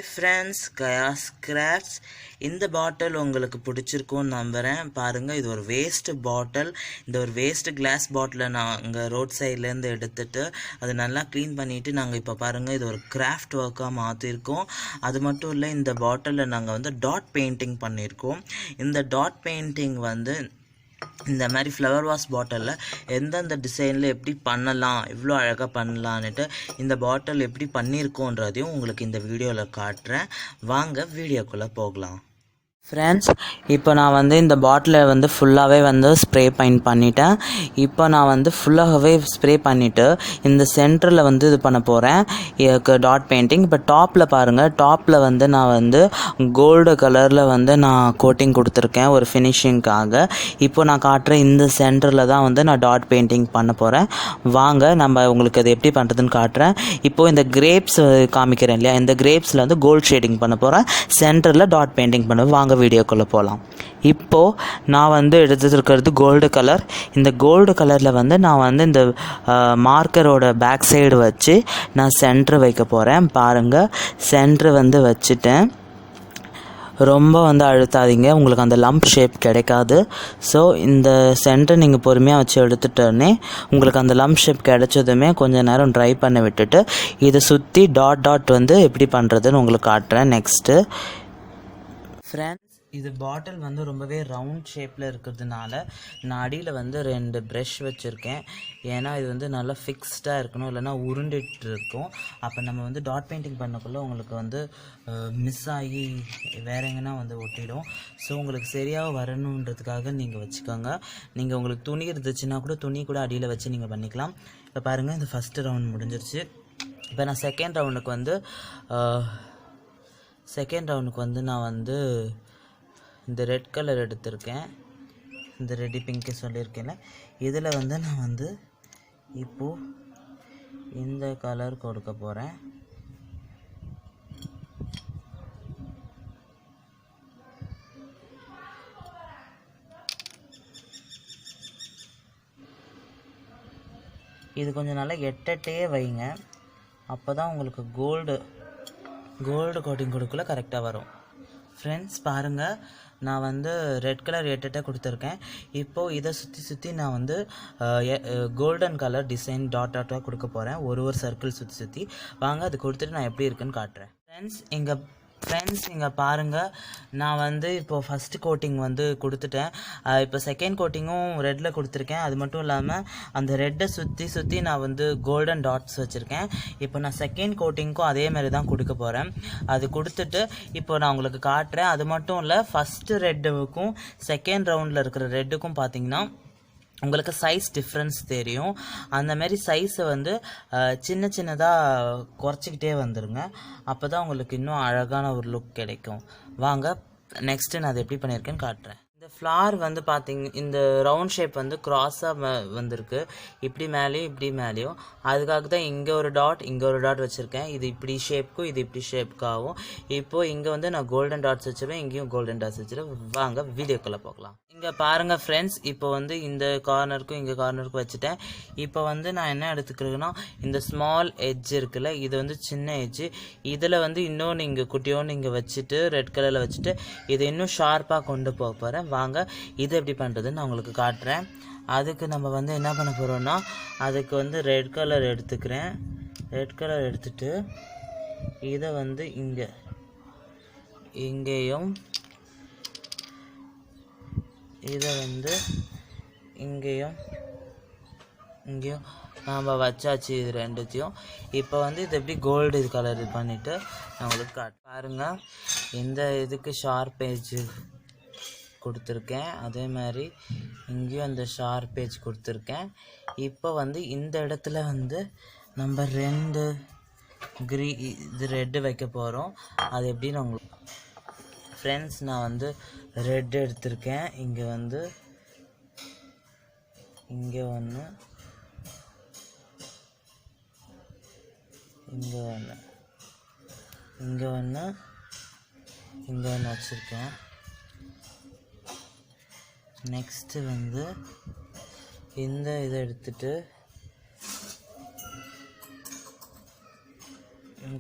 Hi friends, kiascraftch. இந்த பாட்டில் உங்களுக்கு பிடிச்சிருக்கும்னு நம்புகிறேன். பாருங்கள், இது ஒரு வேஸ்ட் பாட்டில். இந்த ஒரு வேஸ்ட் கிளாஸ் பாட்டிலை நாங்கள் ரோட் சைட்லேருந்து எடுத்துகிட்டு அதை நல்லா க்ளீன் பண்ணிவிட்டு நாங்கள் இப்போ பாருங்கள் இது ஒரு கிராஃப்ட் ஒர்க்காக மாற்றிருக்கோம். அது மட்டும் இல்லை, இந்த பாட்டிலில் நாங்கள் வந்து டாட் பெயிண்டிங் பண்ணியிருக்கோம். இந்த டாட் பெயிண்டிங் வந்து இந்த மாதிரி ஃப்ளவர் வாஷ் பாட்டிலில் எந்தெந்த டிசைனில் எப்படி பண்ணலாம், எவ்வளோ அழகாக பண்ணலான்ட்டு இந்த பாட்டில் எப்படி பண்ணியிருக்கோன்றதையும் உங்களுக்கு இந்த வீடியோவில் காட்டுறேன். வாங்க வீடியோக்குள்ளே போகலாம். ஃப்ரெண்ட்ஸ், இப்போ நான் வந்து இந்த பாட்டிலை வந்து ஃபுல்லாகவே வந்து ஸ்ப்ரே பெயிண்ட் பண்ணிட்டேன். இப்போ நான் வந்து ஃபுல்லாகவே ஸ்ப்ரே பண்ணிவிட்டு இந்த சென்டரில் வந்து இது பண்ண போகிறேன் டாட் பெயிண்டிங். இப்போ டாப்பில் பாருங்கள், டாப்பில் வந்து நான் வந்து கோல்டு கலரில் வந்து நான் கோட்டிங் கொடுத்துருக்கேன் ஒரு ஃபினிஷிங்காக. இப்போ நான் காட்டுற இந்த சென்டரில் தான் வந்து நான் டாட் பெயிண்டிங் பண்ண போகிறேன். வாங்க நம்ம உங்களுக்கு அது எப்படி பண்ணுறதுன்னு காட்டுறேன். இப்போது இந்த கிரேப்ஸ் காமிக்கிறேன் இல்லையா, இந்த கிரேப்ஸில் வந்து கோல்டு ஷேடிங் பண்ண போகிறேன், சென்டரில் டாட் பெயிண்டிங் பண்ணுவேன். வாங்க வீடியோக்குள்ளே போகலாம். இப்போது நான் வந்து எடுத்துருக்கிறது கோல்டு கலர். இந்த கோல்டு கலரில் வந்து நான் வந்து இந்த மார்க்கரோட பேக் சைடு வச்சு நான் சென்ட்ரு வைக்க போகிறேன். பாருங்கள், சென்ட்ரு வந்து வச்சுட்டேன். ரொம்ப வந்து அழுத்தாதீங்க, உங்களுக்கு அந்த லம்ப் ஷேப் கிடைக்காது. ஸோ இந்த சென்டர் நீங்கள் பொறுமையாக வச்சு எடுத்துட்டோன்னே உங்களுக்கு அந்த லம்ப் ஷேப் கிடைச்சதுமே கொஞ்சம் நேரம் ட்ரை பண்ண விட்டுட்டு இதை சுற்றி டாட் வந்து எப்படி பண்ணுறதுன்னு உங்களுக்கு காட்டுறேன் நெக்ஸ்ட்டு. ஃப்ரெண்ட்ஸ், இது பாட்டில் வந்து ரொம்பவே ரவுண்ட் ஷேப்பில் இருக்கிறதுனால நான் அடியில் வந்து 2 ப்ரஷ் வச்சுருக்கேன். ஏன்னா இது வந்து நல்லா ஃபிக்ஸ்டாக இருக்கணும், இல்லைனா உருண்டுட்டு இருக்கும். அப்போ நம்ம வந்து டாட் பெயிண்டிங் பண்ணக்குள்ளே உங்களுக்கு வந்து மிஸ் ஆகி வேற எங்கன்னா வந்து ஒட்டிடும். ஸோ உங்களுக்கு சரியாக வரணுன்றதுக்காக நீங்கள் வச்சுக்கோங்க. நீங்கள் உங்களுக்கு துணி இருந்துச்சுன்னா கூட துணி கூட அடியில் வச்சு நீங்கள் பண்ணிக்கலாம். இப்போ பாருங்கள், இந்த ஃபஸ்ட்டு ரவுண்ட் முடிஞ்சிருச்சு. இப்போ நான் செகண்ட் ரவுண்டுக்கு வந்து நான் வந்து இந்த ரெட் கலர் எடுத்திருக்கேன். இந்த ரெட்டி பிங்க்கு சொல்லியிருக்கேன்ல, இதில் வந்து நான் வந்து இப்போது இந்த கலர் கொடுக்க போகிறேன். இது கொஞ்சம் நல்லா எட்டே வைங்க, அப்போ தான் உங்களுக்கு கோல்டு கோட்டிங் கொடுக்கல கரெக்டாக வரும். ஃப்ரெண்ட்ஸ் பாருங்கள், நான் வந்து ரெட் கலர் 8 கொடுத்துருக்கேன். இப்போது இதை சுற்றி நான் வந்து கோல்டன் கலர் டிசைன் டாட்டாக கொடுக்க போகிறேன். ஒரு சர்க்கிள் சுற்றி வாங்க அது கொடுத்துட்டு நான் எப்படி இருக்குன்னு காட்டுறேன். ஃப்ரெண்ட்ஸ் இங்கே பாருங்கள், நான் வந்து இப்போது ஃபஸ்ட்டு கோட்டிங் வந்து கொடுத்துட்டேன். இப்போ செகண்ட் கோட்டிங்கும் ரெட்டில் கொடுத்துருக்கேன். அது மட்டும் இல்லாமல் அந்த ரெட்டை சுற்றி நான் வந்து கோல்டன் டாட்ஸ் வச்சுருக்கேன். இப்போ நான் செகண்ட் கோட்டிங்க்கும் அதே மாதிரி தான் கொடுக்க போகிறேன். அது கொடுத்துட்டு இப்போ நான் உங்களுக்கு காட்டுறேன். அது மட்டும் இல்லை, ஃபஸ்ட்டு ரெட்டுக்கும் செகண்ட் ரவுண்டில் இருக்கிற ரெட்டுக்கும் பார்த்தீங்கன்னா உங்களுக்கு சைஸ் டிஃப்ரென்ஸ் தெரியும். அந்த மாதிரி சைஸை வந்து சின்னதாக குறைச்சிக்கிட்டே வந்துடுங்க. அப்போ தான் உங்களுக்கு இன்னும் அழகான ஒரு லுக் கிடைக்கும். வாங்க நெக்ஸ்ட்டு நான் அதை எப்படி பண்ணியிருக்கேன்னு காட்டுறேன். இந்த ஃப்ளார் வந்து பார்த்தீங்க, இந்த ரவுண்ட் ஷேப் வந்து க்ராஸாக வந்திருக்கு, இப்படி மேலேயும் இப்படி மேலேயும். அதுக்காக தான் இங்கே ஒரு டாட் வச்சுருக்கேன். இது இப்படி ஷேப்புக்கும் இது இப்படி ஷேப்புக்காகவும். இப்போது இங்கே வந்து நான் கோல்டன் டாட்ஸ் வச்சுருவேன், இங்கேயும் கோல்டன் டாட்ஸ் வச்சுருவேன். வாங்க வீடியோக்குள்ளே போகலாம். இங்கே பாருங்கள் ஃப்ரெண்ட்ஸ், இப்போ வந்து இந்த கார்னருக்கும் இங்கே கார்னருக்கும் வச்சுட்டேன். இப்போ வந்து நான் என்ன எடுத்துக்கிறேன்னா, இந்த ஸ்மால் எட்ஜ் இருக்குல்ல, இது வந்து சின்ன எட்ஜு. இதில் வந்து இன்னொன்று இங்கே குட்டியோன்னு இங்கே வச்சுட்டு ரெட் கலரில் வச்சுட்டு இதை இன்னும் ஷார்ப்பாக கொண்டு போக போகிறேன். வாங்க இது எப்படி பண்ணுறதுன்னு நான் உங்களுக்கு காட்டுறேன். அதுக்கு நம்ம வந்து என்ன பண்ண போகிறோன்னா, அதுக்கு வந்து ரெட் கலர் எடுத்துக்கிறேன். ரெட் கலர் எடுத்துட்டு இதை வந்து இங்கேயும் இதை வந்து இங்கேயும் நாம் வச்சாச்சு இது ரெண்டுத்தையும். இப்போ வந்து இது எப்படி கோல்டு இது கலர் இது பண்ணிவிட்டு நான் உங்களுக்கு பாருங்கள். இந்த இதுக்கு ஷார்ப் ஏஜ் கொடுத்துருக்கேன், அதே மாதிரி இங்கேயும் அந்த ஷார்ப் ஏஜ் கொடுத்துருக்கேன். இப்போ வந்து இந்த இடத்துல வந்து நம்ம 2 இது ரெட்டு வைக்க போகிறோம். அது எப்படின்னு உங்களுக்கு ஃப்ரெண்ட்ஸ், நான் வந்து ரெட் எடுத்திருக்கேன். இங்கே வந்து இங்கே ஒன்று, இங்கே ஒன்று வச்சுருக்கேன். நெக்ஸ்ட்டு வந்து இந்த இதை எடுத்துட்டு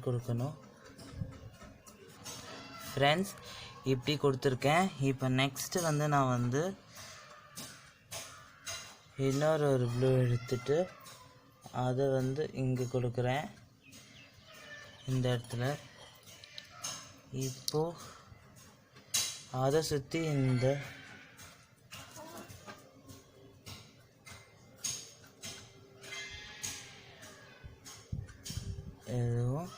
கொடுக்கணும். ஃப்ரெண்ட்ஸ் இப்படி கொடுத்துருக்கேன். இப்போ நெக்ஸ்ட்டு வந்து நான் வந்து இன்னொரு ப்ளூ எடுத்துட்டு அதை வந்து இங்கே கொடுக்குறேன் இந்த இடத்துல. இப்போது அதை சுற்றி இந்த எதுவும்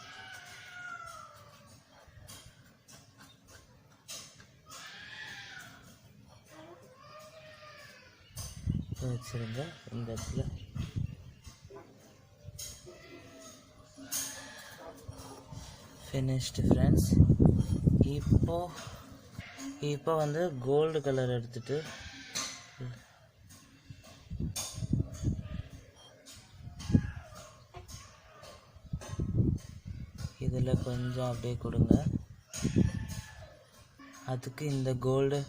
வச்சுருங்க இந்த இடத்துல. Finished friends. இப்போ வந்து கோல்டு கலர் எடுத்துட்டு இதில் கொஞ்சம் அப்படியே கொடுங்க. அதுக்கு இந்த கோல்டு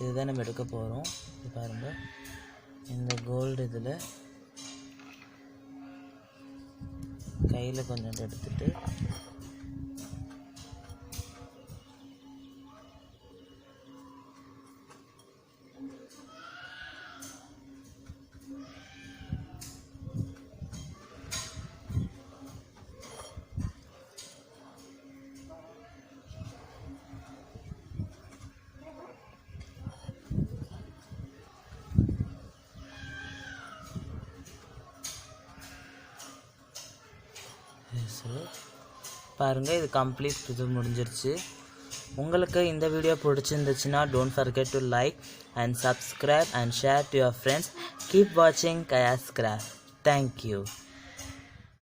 இதுதான் நம்ம எடுக்க போகிறோம். இது பாருங்கள், இந்த கோல்டு இதில் கையில் கொஞ்சம் எடுத்துட்டு பாருங்கள், இது கம்ப்ளீட் இது முடிஞ்சிருச்சு. உங்களுக்கு இந்த வீடியோ பிடிச்சிருந்துச்சுன்னா don't forget to like and subscribe and share to your friends. Keep வாட்சிங் கியாஸ்கிராஃப்ட். தேங்க்யூ.